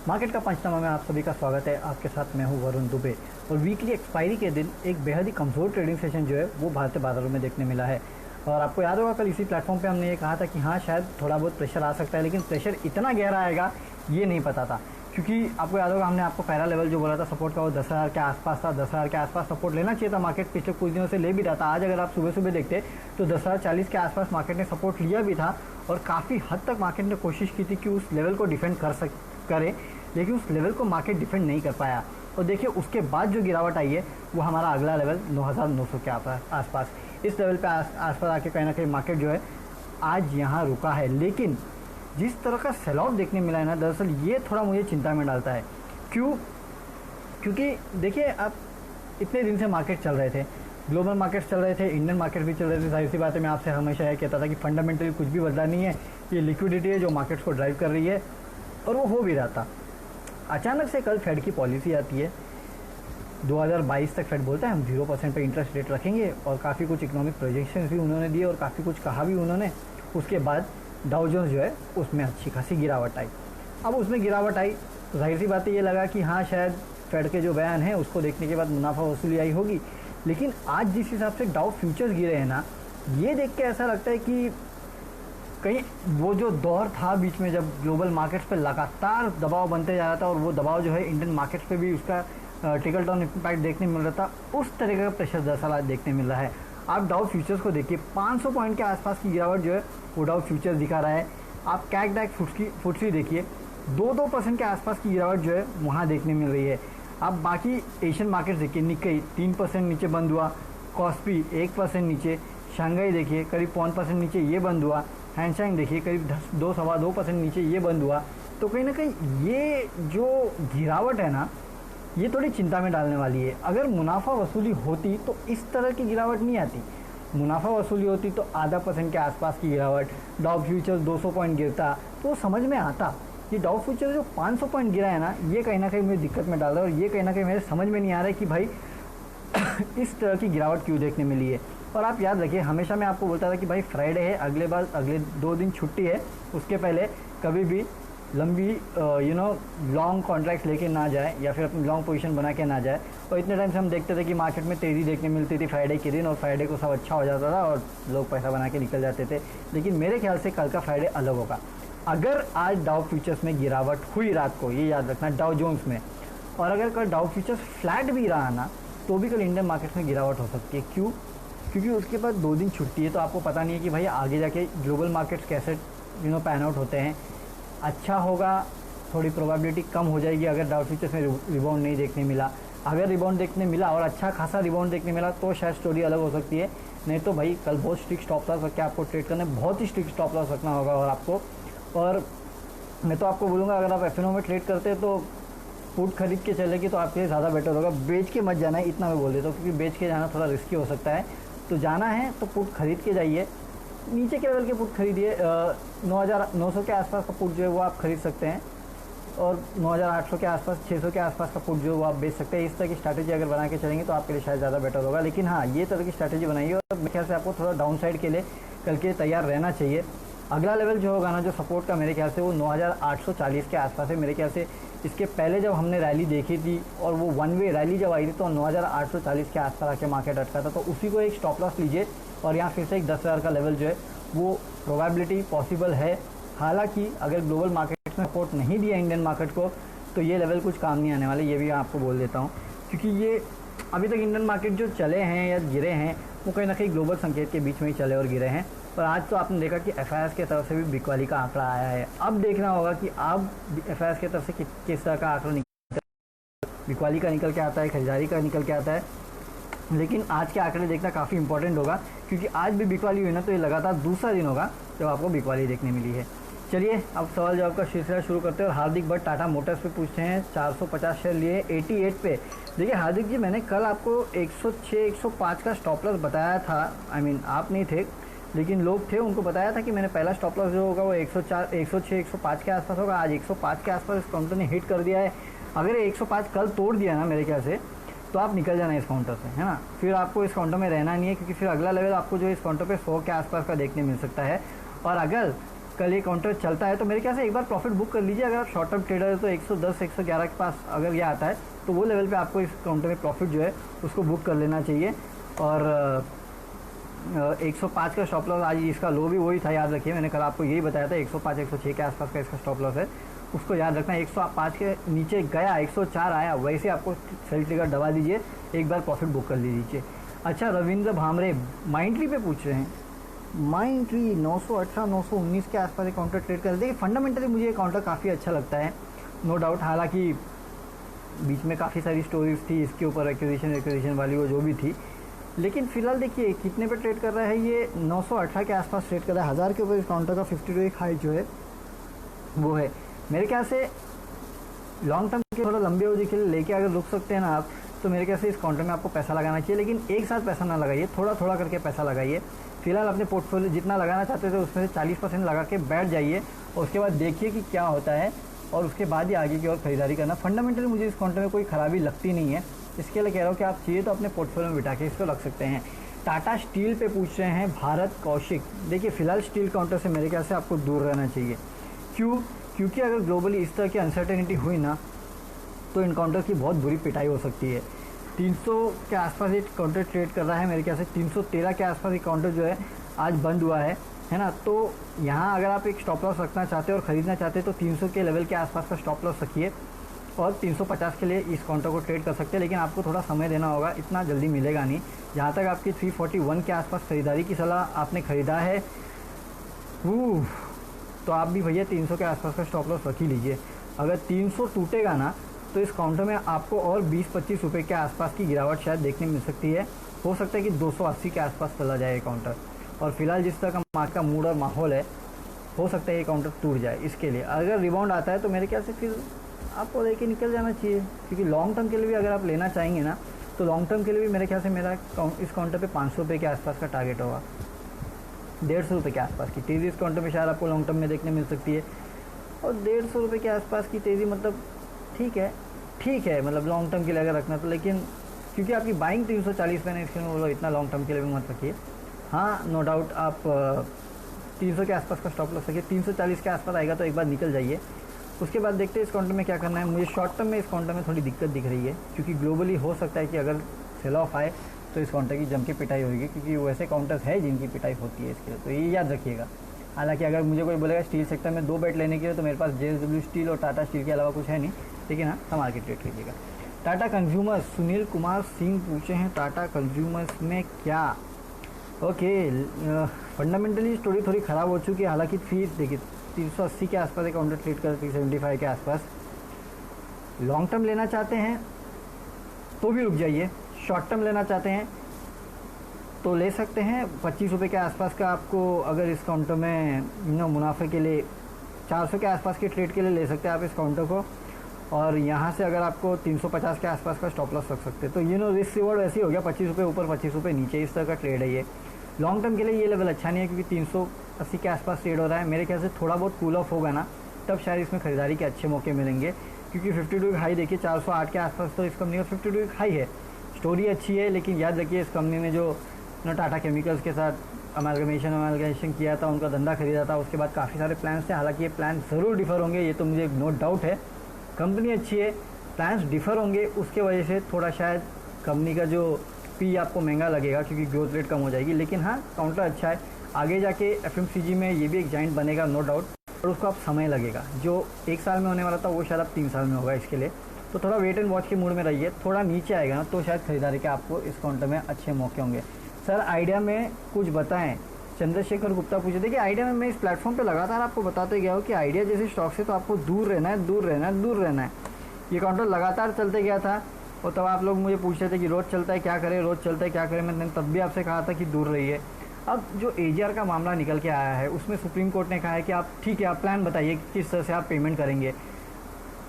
Market का पंचनामा में आप सभी का स्वागत है। आपके साथ मैं हूं वरुण दुबे। और वीकली एक्सपायरी के दिन एक बेहद ही कमज़ोर ट्रेडिंग सेशन जो है वो भारतीय बाजारों में देखने मिला है। और आपको याद होगा कल इसी प्लेटफॉर्म पे हमने ये कहा था कि हाँ शायद थोड़ा बहुत प्रेशर आ सकता है, लेकिन प्रेशर इतना गहरा आएगा ये नहीं पता था। क्योंकि आपको याद होगा हमने आपको पहला लेवल जो बोला था सपोर्ट का वो 10,000 के आसपास था। 10,000 के आसपास सपोर्ट लेना चाहिए था, मार्केट पिछले कुछ दिनों से ले भी रहा था। आज अगर आप सुबह सुबह देखते तो 10,040 के आसपास मार्केट ने सपोर्ट लिया भी था और काफ़ी हद तक मार्केट ने कोशिश की थी कि उस लेवल को डिफेंड करे, लेकिन उस लेवल को मार्केट डिफेंड नहीं कर पाया। और देखिए उसके बाद जो गिरावट आई है वो हमारा अगला लेवल 9,900 के आसपास, इस लेवल पे आसपास आके कहीं ना कहीं मार्केट जो है आज यहाँ रुका है। लेकिन जिस तरह का सेल ऑफ देखने मिला है ना, दरअसल ये थोड़ा मुझे चिंता में डालता है। क्यों? क्योंकि देखिए आप इतने दिन से मार्केट चल रहे थे, ग्लोबल मार्केट्स चल रहे थे, इंडियन मार्केट भी चल रहे थे। जाहिर सी बात है मैं आपसे हमेशा यह कहता था कि फंडामेंटली कुछ भी बदला नहीं है, ये लिक्विडिटी है जो मार्केट्स को ड्राइव कर रही है, और वो हो भी रहा था। अचानक से कल फेड की पॉलिसी आती है, 2022 तक फेड बोलता है हम 0% पे इंटरेस्ट रेट रखेंगे, और काफ़ी कुछ इकोनॉमिक प्रोजेक्शंस भी उन्होंने दिए और काफ़ी कुछ कहा भी उन्होंने। उसके बाद डाउ जोन्स जो है उसमें अच्छी खासी गिरावट आई। अब उसमें गिरावट आई तो जाहिर सी बात है ये लगा कि हाँ शायद फेड के जो बयान हैं उसको देखने के बाद मुनाफा वसूली आई होगी। लेकिन आज जिस हिसाब से डाउ फ्यूचर्स गिरे हैं ना, ये देख के ऐसा लगता है कि कहीं वो जो दौर था बीच में जब ग्लोबल मार्केट्स पे लगातार दबाव बनते जा रहा था और वो दबाव जो है इंडियन मार्केट्स पे भी उसका ट्रिकल डाउन इम्पैक्ट देखने मिल रहा था, उस तरीके का प्रेशर दरअसल आज देखने मिल रहा है। आप डाउ फ्यूचर्स को देखिए, 500 पॉइंट के आसपास की गिरावट जो है वो डाउ फ्यूचर्स दिखा रहा है। आप कैक डैक फुट्सी देखिए, 2% के आसपास की गिरावट जो है वहाँ देखने मिल रही है। आप बाकी एशियन मार्केट्स देखिए, निक्केई 3% नीचे बंद हुआ, कॉस्पी 1% नीचे, शंघाई देखिए करीब 5% नीचे ये बंद हुआ, हैंगसेंग देखिए करीब 2-2.25% नीचे ये बंद हुआ। तो कहीं ना कहीं ये जो गिरावट है ना, ये थोड़ी चिंता में डालने वाली है। अगर मुनाफा वसूली होती तो इस तरह की गिरावट नहीं आती। मुनाफा वसूली होती तो 0.5% के आसपास की गिरावट, डाउ फ्यूचर्स 200 पॉइंट गिरता तो समझ में आता। ये डाउ फ्यूचर जो 500 पॉइंट गिरा है ना, ये कहीं ना कहीं मुझे दिक्कत में डाल रहा है, और ये कहीं ना कहीं मेरे समझ में नहीं आ रहा है कि भाई इस तरह की गिरावट क्यों देखने मिली है। और आप याद रखिए, हमेशा मैं आपको बोलता था कि भाई फ्राइडे है, अगले 2 दिन छुट्टी है, उसके पहले कभी भी लंबी लॉन्ग कॉन्ट्रैक्ट्स लेके ना जाए या फिर अपनी लॉन्ग पोजीशन बना के ना जाए। और इतने टाइम से हम देखते थे कि मार्केट में तेज़ी देखने मिलती थी फ्राइडे के दिन, और फ्राइडे को सब अच्छा हो जाता था और लोग पैसा बना के निकल जाते थे। लेकिन मेरे ख्याल से कल का फ्राइडे अलग होगा। अगर आज डाउ फ्यूचर्स में गिरावट हुई रात को, ये याद रखना, डाउ जोन्स में, और अगर कल डाउ फ्यूचर्स फ्लैट भी रहा ना, तो भी कल इंडियन मार्केट्स में गिरावट हो सकती है। क्यों? क्योंकि उसके बाद 2 दिन छुट्टी है, तो आपको पता नहीं है कि भाई आगे जाके ग्लोबल मार्केट्स कैसे पैन आउट होते हैं। अच्छा होगा, थोड़ी प्रोबेबिलिटी कम हो जाएगी अगर डाउ फ्यूचर्स में रिबाउंड नहीं देखने मिला। अगर रिबाउंड देखने मिला और अच्छा खासा रिबाउंड देखने मिला तो शायद स्टोरी अलग हो सकती है। नहीं तो भाई कल बहुत स्ट्रिक्ट स्टॉप लॉस रख के आपको ट्रेड करना है, बहुत ही स्ट्रिक्ट स्टॉप लॉस रखना होगा। और मैं तो आपको बोलूँगा, अगर आप एफएनओ में ट्रेड करते हैं तो पुट खरीद के चलेगी तो आपके लिए ज़्यादा बेटर होगा। बेच के मत जाना है, इतना मैं बोल देता हूँ, क्योंकि बेच के जाना थोड़ा रिस्की हो सकता है। तो जाना है तो पुट खरीद के जाइए, नीचे के लेवल के पुट खरीदिए। 9,900 के आसपास का पुट जो है वो आप खरीद सकते हैं, और 9,800 के आसपास, 600 के आसपास का पुट जो है वो आप बेच सकते हैं। इस तरह की स्ट्रैटेजी अगर बना के चलेंगे तो आपके लिए शायद ज़्यादा बेटर होगा। लेकिन हाँ, ये तरह की स्ट्रैटेजी बनाइए, और मेरे ख्याल से आपको थोड़ा डाउन साइड के लिए कल के तैयार रहना चाहिए। अगला लेवल जो होगा ना, जो सपोर्ट का, मेरे ख्याल से वो 9,840 के आसपास है। मेरे ख्याल से इसके पहले जब हमने रैली देखी थी और वो वन वे रैली जब आई थी तो 9,840 के आसपास आके मार्केट अटका था। तो उसी को एक स्टॉप लॉस लीजिए, और यहाँ फिर से एक 10,000 का लेवल जो है वो प्रोबेबिलिटी पॉसिबल है। हालांकि अगर ग्लोबल मार्केट में सपोर्ट नहीं दिया इंडियन मार्केट को तो ये लेवल कुछ काम नहीं आने वाले, ये भी आपको बोल देता हूँ। क्योंकि ये अभी तक इंडियन मार्केट जो चले हैं या गिरे हैं वो कहीं ना कहीं ग्लोबल संकेत के बीच में ही चले और गिरे हैं। और आज तो आपने देखा कि एफआईआईएस की तरफ से भी बिकवाली का आंकड़ा आया है। अब देखना होगा कि अब एफआईआईएस की तरफ से किस तरह का आंकड़ा बिकवाली का निकल के आता है, खरीदारी का निकल के आता है। लेकिन आज के आंकड़े देखना काफ़ी इंपॉर्टेंट होगा, क्योंकि आज भी बिकवाली हुई ना तो ये लगातार दूसरा दिन होगा जब आपको बिकवाली देखने मिली है। चलिए अब सवाल जवाब का सिलसिला शुरू करते हैं, और हार्दिक भट्ट टाटा मोटर्स पे पूछते हैं। 450 शेयर लिए 88 पे। देखिए हार्दिक जी, मैंने कल आपको 106 105 का स्टॉप लॉस बताया था। आप नहीं थे, लेकिन लोग थे, उनको बताया था कि मैंने पहला स्टॉप लॉस जो होगा वो 106 105 के आसपास होगा। आज 105 के आसपास इस काउंटर ने हिट कर दिया है। अगर 105 कल तोड़ दिया ना मेरे ख्याल से, तो आप निकल जाना इस काउंटर से, है ना। फिर आपको इस काउंटर में रहना नहीं है, क्योंकि फिर अगला लेवल आपको जो इस काउंटर पे 100 के आसपास का देखने मिल सकता है। और अगर कल ये काउंटर चलता है तो मेरे ख्याल से एक बार प्रॉफिट बुक कर लीजिए। अगर आप शॉर्ट टर्म ट्रेडर है तो 110 111 के पास अगर ये आता है तो वो लेवल पे आपको इस काउंटर में प्रॉफिट जो है उसको बुक कर लेना चाहिए। और 105 का स्टॉप लॉस, आज इसका लो भी वही था, याद रखिए मैंने कल आपको यही बताया था 105 106 के आसपास का इसका स्टॉप लॉस है, उसको याद रखना। 105 के नीचे गया 104 आया, वैसे आपको सेल ट्रिगर दबा दीजिए, एक बार प्रॉफिट बुक कर लीजिए। अच्छा, रविंद्र भामरे माइंट्री पे पूछ रहे हैं, माइंट्री 918 919 के आसपास एक काउंटर ट्रेड कर, देखिए फंडामेंटली मुझे ये काउंटर काफ़ी अच्छा लगता है, नो डाउट। हालांकि बीच में काफ़ी सारी स्टोरीज थी इसके ऊपर, एक्विजिशन वाली वो जो भी थी, लेकिन फिलहाल देखिए कितने पे ट्रेड कर रहा है ये, 918 के आसपास ट्रेड कर रहा है। 1000 के ऊपर इस काउंटर का 52 एक हाई जो है वो है। मेरे ख्याल से लॉन्ग टर्म के थोड़ा लंबे अवधि के लिए लेके अगर रुक सकते हैं ना आप, तो मेरे ख्याल से इस काउंटर में आपको पैसा लगाना चाहिए, लेकिन एक साथ पैसा ना लगाइए, थोड़ा थोड़ा करके पैसा लगाइए। फिलहाल अपने पोर्टफोलियो जितना लगाना चाहते थे उसमें से 40% लगा के बैठ जाइए और उसके बाद देखिए कि क्या होता है, और उसके बाद ही आगे की ओर खरीदारी करना। फंडामेंटली मुझे इस काउंटर में कोई खराबी लगती नहीं है, इसके लिए कह रहा हूँ कि आप चाहिए तो अपने पोर्टफोलियो में बिठा के इसको रख सकते हैं। टाटा स्टील पे पूछ रहे हैं भारत कौशिक, देखिए फिलहाल स्टील काउंटर से मेरे ख्याल से आपको दूर रहना चाहिए। क्योंकि अगर ग्लोबली इस तरह की अनसर्टेनिटी हुई ना तो इन काउंटर की बहुत बुरी पिटाई हो सकती है। 300 के आसपास एक काउंटर ट्रेड कर रहा है, मेरे ख्याल से 313 के आसपास एक काउंटर जो है आज बंद हुआ है ना। तो यहाँ अगर आप एक स्टॉप लॉस रखना चाहते हैं और ख़रीदना चाहते हैं तो 300 के लेवल के आसपास का स्टॉप लॉस रखिए और 350 के लिए इस काउंटर को ट्रेड कर सकते हैं, लेकिन आपको थोड़ा समय देना होगा, इतना जल्दी मिलेगा नहीं। जहाँ तक आपकी 341 के आसपास खरीदारी की सलाह आपने ख़रीदा है तो आप भी भैया 300 के आसपास का स्टॉप लॉस रख ही लीजिए। अगर 300 टूटेगा ना तो इस काउंटर में आपको और 20-25 रुपये के आसपास की गिरावट शायद देखने मिल सकती है। हो सकता है कि 280 के आसपास चला जाए ये काउंटर, और फिलहाल जिस तरह का मार्केट का मूड और माहौल है, हो सकता है ये काउंटर टूट जाए। इसके लिए अगर रिबाउंड आता है तो मेरे ख्याल से फिर आपको लेके निकल जाना चाहिए, क्योंकि लॉन्ग टर्म के लिए भी अगर आप लेना चाहेंगे ना तो लॉन्ग टर्म के लिए भी मेरे ख्याल से मेरा इस काउंटर पे 500 रुपये के आसपास का टारगेट होगा, 150 रुपये के आसपास की तेज़ी इस काउंटर में शायद आपको लॉन्ग टर्म में देखने मिल सकती है। और 150 रुपये के आसपास की तेज़ी मतलब ठीक है, मतलब लॉन्ग टर्म के लिए अगर रखना तो, लेकिन क्योंकि आपकी बाइंग 340 में इसके बोलो, इतना लॉन्ग टर्म के लिए भी मत रखिए। हाँ, नो डाउट आप 300 के आसपास का स्टॉप लॉस रखिए, 340 के आसपास आएगा तो एक बार निकल जाइए। उसके बाद देखते हैं इस काउंटर में क्या करना है। मुझे शॉर्ट टर्म में इस काउंटर में थोड़ी दिक्कत दिख रही है, क्योंकि ग्लोबली हो सकता है कि अगर सेल ऑफ आए तो इस काउंटर की जम के पिटाई होगी, क्योंकि वैसे काउंटर्स है जिनकी पिटाई होती है इसके लिए, तो ये याद रखिएगा। हालांकि अगर मुझे कोई बोलेगा स्टील सेक्टर में 2 बेट लेने के लिए तो मेरे पास JSW स्टील और टाटा स्टील के अलावा कुछ है नहीं, लेकिन हाँ संभाल के ट्रेड कीजिएगा। टाटा कंज्यूमर्स, सुनील कुमार सिंह पूछे हैं टाटा कंज्यूमर्स में क्या, ओके फंडामेंटली स्टोरी थोड़ी ख़राब हो चुकी है। हालांकि फिर देखिए 380 के आसपास एक काउंटर ट्रेड कर 375 के आसपास। लॉन्ग टर्म लेना चाहते हैं तो भी रुक जाइए, शॉर्ट टर्म लेना चाहते हैं तो ले सकते हैं। 25 रुपये के आसपास का आपको अगर इस काउंटर में मुनाफे के लिए 400 के आसपास के ट्रेड के लिए ले सकते हैं आप इस काउंटर को, और यहाँ से अगर आपको 350 के आसपास का स्टॉप लॉस रख सकते हैं। तो रिस्क रिवॉर्ड ऐसे ही हो गया, 25 रुपये ऊपर 25 रुपये नीचे, इस तरह का ट्रेड है ये। लॉन्ग टर्म के लिए ये लेवल अच्छा नहीं है, क्योंकि 380 के आसपास ट्रेड हो रहा है। मेरे ख्याल से थोड़ा बहुत कूल ऑफ होगा ना तब शायद इसमें खरीदारी के अच्छे मौके मिलेंगे, क्योंकि 52 हाई देखिए 408 के आसपास तो इस कंपनी का 52 हाई है। स्टोरी अच्छी है, लेकिन याद रखिए इस कंपनी ने जो टाटा केमिकल्स के साथ अमालगमेशन किया था, उनका धंधा खरीदा था, उसके बाद काफ़ी सारे प्लान्स थे। हालांकि ये प्लान ज़रूर डिफर होंगे, ये तो मुझे नो डाउट है। कंपनी अच्छी है, प्लान्स डिफर होंगे, उसके वजह से थोड़ा शायद कंपनी का जो पी आपको महंगा लगेगा, क्योंकि ग्रोथ रेट कम हो जाएगी। लेकिन हाँ, काउंटर अच्छा है, आगे जाके FMCG में ये भी एक जाइंट बनेगा नो डाउट, और उसको आप समय लगेगा। जो 1 साल में होने वाला था वो शायद अब 3 साल में होगा। इसके लिए तो थोड़ा वेट एंड वॉच के मूड में रहिए। थोड़ा नीचे आएगा ना तो शायद खरीदारी के आपको इस काउंटर में अच्छे मौके होंगे। सर आइडिया में कुछ बताएं, चंद्रशेखर गुप्ता पूछे। देखिए आइडिया में मैं इस प्लेटफॉर्म पे लगातार आपको बताते गया हूँ कि आइडिया जैसे स्टॉक से तो आपको दूर रहना है, दूर रहना है, दूर रहना है। ये काउंटर लगातार चलते गया था, और तब आप लोग मुझे पूछ रहे थे कि रोज़ चलता है क्या करें, रोज़ चलता है क्या करें। मैंने तब भी आपसे कहा था कि दूर रहिए। अब जो AGR का मामला निकल के आया है, उसमें सुप्रीम कोर्ट ने कहा है कि आप ठीक है, आप प्लान बताइए किस तरह से आप पेमेंट करेंगे।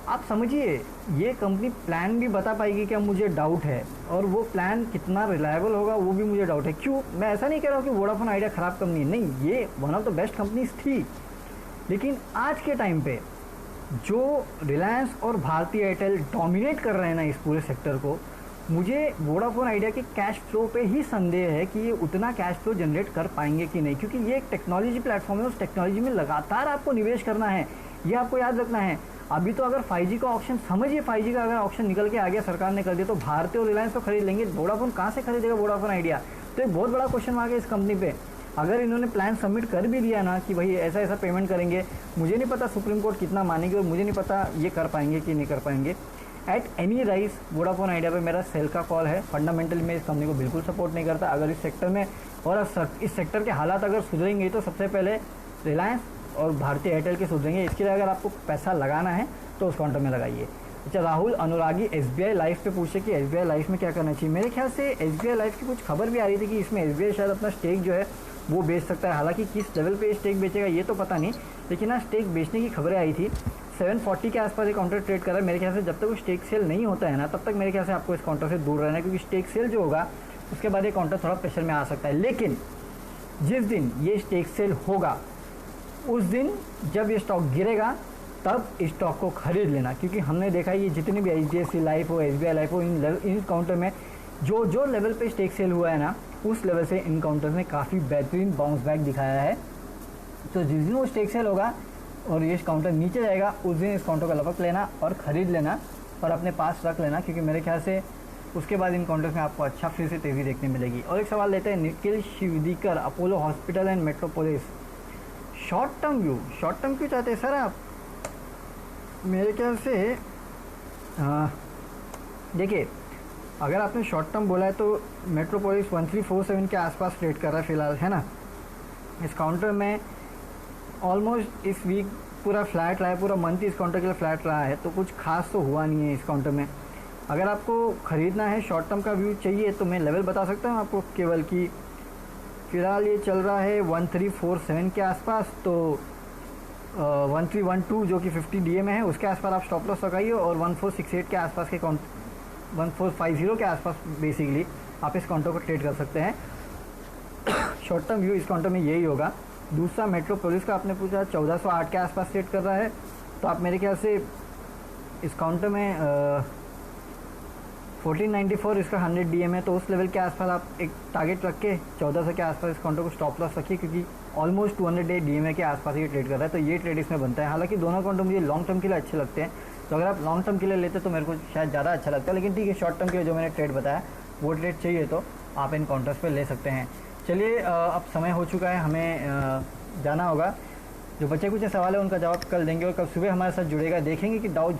आप समझिए ये कंपनी प्लान भी बता पाएगी क्या, मुझे डाउट है, और वो प्लान कितना रिलायबल होगा वो भी मुझे डाउट है। क्यों, मैं ऐसा नहीं कह रहा हूँ कि वोडाफोन आइडिया ख़राब कंपनी नहीं, ये one of the best companies थी, लेकिन आज के टाइम पे जो रिलायंस और भारतीय एयरटेल डोमिनेट कर रहे हैं ना इस पूरे सेक्टर को, मुझे वोडाफोन आइडिया के कैश फ्लो पे ही संदेह है कि ये उतना कैश फ्लो जनरेट कर पाएंगे कि नहीं, क्योंकि ये एक टेक्नोलॉजी प्लेटफॉर्म है, उस टेक्नोलॉजी में लगातार आपको निवेश करना है, ये आपको याद रखना है। अभी तो अगर 5G का ऑप्शन, समझिए 5G का अगर ऑप्शन निकल के आ गया, सरकार ने कर दिया, तो भारती और रिलायंस तो खरीद लेंगे, वोडाफोन कहाँ से खरीदेगा वोडाफोन आइडिया? तो एक बहुत बड़ा क्वेश्चन मार्क है इस कंपनी पे। अगर इन्होंने प्लान सबमिट कर भी दिया ना कि भाई ऐसा ऐसा पेमेंट करेंगे, मुझे नहीं पता सुप्रीम कोर्ट कितना मानेगी और मुझे नहीं पता ये कर पाएंगे कि नहीं कर पाएंगे। At any rice Vodafone idea पे मेरा सेल का कॉल है। फंडामेंटली मैं इस कंपनी को बिल्कुल सपोर्ट नहीं करता। अगर इस सेक्टर में और इस सेक्टर के हालात अगर सुधरेंगे तो सबसे पहले रिलायंस और भारती एयरटेल के सुधरेंगे। इसके लिए अगर आपको पैसा लगाना है तो उस काउंटर में लगाइए। अच्छा, राहुल अनुरागी SBI लाइफ पे पूछे कि SBI लाइफ में क्या करना चाहिए। मेरे ख्याल से SBI लाइफ की कुछ खबर भी आ रही थी कि इसमें SBI शायद अपना स्टेक जो है वो बेच सकता है। हालांकि किस लेवल पे स्टेक बेचेगा ये तो पता नहीं, लेकिन हाँ स्टेक बेचने की खबरें आई थी। 740 के आसपास ये काउंटर ट्रेड कर रहा है। मेरे ख्याल से जब तक वो स्टेक सेल नहीं होता है ना, तब तक मेरे ख्याल से आपको इस काउंटर से दूर रहना है, क्योंकि स्टेक सेल जो होगा उसके बाद ये काउंटर थोड़ा प्रेशर में आ सकता है। लेकिन जिस दिन ये स्टेक सेल होगा उस दिन जब ये स्टॉक गिरेगा तब स्टॉक को खरीद लेना, क्योंकि हमने देखा है ये जितनी भी HDFC लाइफ हो, SBI लाइफ हो, इन काउंटर में जो लेवल पे स्टेक सेल हुआ है ना, उस लेवल से इन काउंटर्स ने काफ़ी बेहतरीन बाउंस बैक दिखाया है। तो जिस दिन वो स्टेक सेल होगा और ये काउंटर नीचे जाएगा, उस दिन इस काउंटर का लपक लेना और ख़रीद लेना और अपने पास रख लेना, क्योंकि मेरे ख्याल से उसके बाद इन काउंटर्स में आपको अच्छा फिर से तेज़ी देखने मिलेगी। और एक सवाल लेते हैं Nikhil Shivdikar, Apollo hospital and Metropolis. Short term क्यों चाहते हैं सर आप? मेरे ख्याल से देखिए, अगर आपने शॉर्ट टर्म बोला है तो मेट्रोपोलिस 1347 के आसपास ट्रेड कर रहा है फिलहाल, है ना। इस काउंटर में ऑलमोस्ट इस वीक पूरा फ्लैट रहा है, पूरा मंथ इस काउंटर के लिए फ्लैट रहा है, तो कुछ खास तो हुआ नहीं है इस काउंटर में। अगर आपको ख़रीदना है, शॉर्ट टर्म का व्यू चाहिए, तो मैं लेवल बता सकता हूँ आपको केवल कि फ़िलहाल ये चल रहा है 1347 के आसपास, तो 1312 जो कि 50 DA में है उसके आसपास आप स्टॉप लॉस लगाइए, और 1468 के आसपास के 1450 के आसपास बेसिकली आप इस काउंटर को ट्रेड कर सकते हैं। शॉर्ट टर्म व्यू इस काउंटर में यही होगा। दूसरा मेट्रोपोलिस का आपने पूछा 1408 के आसपास ट्रेड कर रहा है, तो आप मेरे ख्याल से इस काउंटर में 1494 इसका 100 DM है, तो उस लेवल के आसपास आप एक टारगेट रख के 1400 के आसपास इस काउंटर को स्टॉप लॉस रखिए, क्योंकि ऑलमोस्ट 200 DMA के आसपास ये ट्रेड कर रहा है, तो ये ट्रेड इसमें बनता है। हालांकि दोनों काउंटर मुझे लॉन्ग टर्म के लिए अच्छे लगते हैं, तो अगर आप लॉन्ग टर्म के लिए लेते तो मेरे को शायद ज़्यादा अच्छा लगता है, लेकिन ठीक है, शॉर्ट टर्म के लिए जो मैंने ट्रेड बताया वो ट्रेड चाहिए तो आप इन काउंटर्स पे ले सकते हैं। चलिए, अब समय हो चुका है, हमें जाना होगा। जो बच्चे कुछ सवाल है उनका जवाब कल देंगे, और कल सुबह हमारे साथ जुड़ेगा, देखेंगे कि डाउ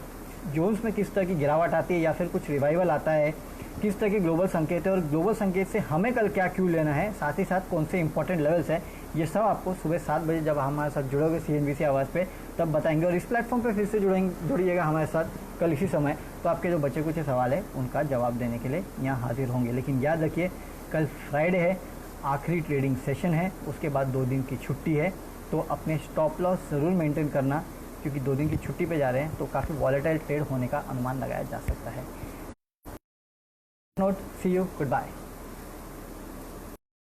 जोन्स में किस तरह की गिरावट आती है या फिर कुछ रिवाइवल आता है, किस तरह के ग्लोबल संकेत है, और ग्लोबल संकेत से हमें कल क्या क्यों लेना है, साथ ही साथ कौन से इंपॉर्टेंट लेवल्स हैं, ये सब आपको सुबह 7 बजे जब हमारे साथ जुड़ोगे CNBC आवाज़ पे तब बताएंगे। और इस प्लेटफॉर्म पे फिर से जुड़िएगा हमारे साथ कल इसी समय, तो आपके जो बच्चे कुछ सवाल है उनका जवाब देने के लिए यहाँ हाजिर होंगे। लेकिन याद रखिए, कल फ्राइडे है, आखिरी ट्रेडिंग सेशन है, उसके बाद 2 दिन की छुट्टी है, तो अपने स्टॉप लॉस ज़रूर मेंटेन करना, क्योंकि 2 दिन की छुट्टी पे जा रहे हैं तो काफ़ी वॉलेटाइल ट्रेड होने का अनुमान लगाया जा सकता है। Note, see you, good bye.